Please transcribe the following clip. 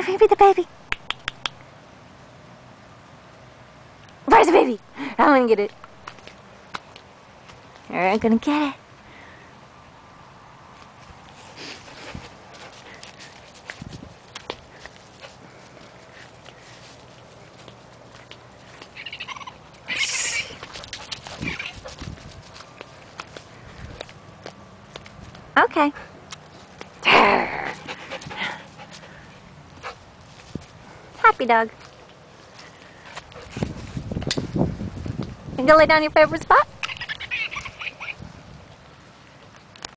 Give me the baby. Where's the baby? I'm gonna get it. I'm gonna get it. Okay. Happy dog. You gonna lay down your favorite spot?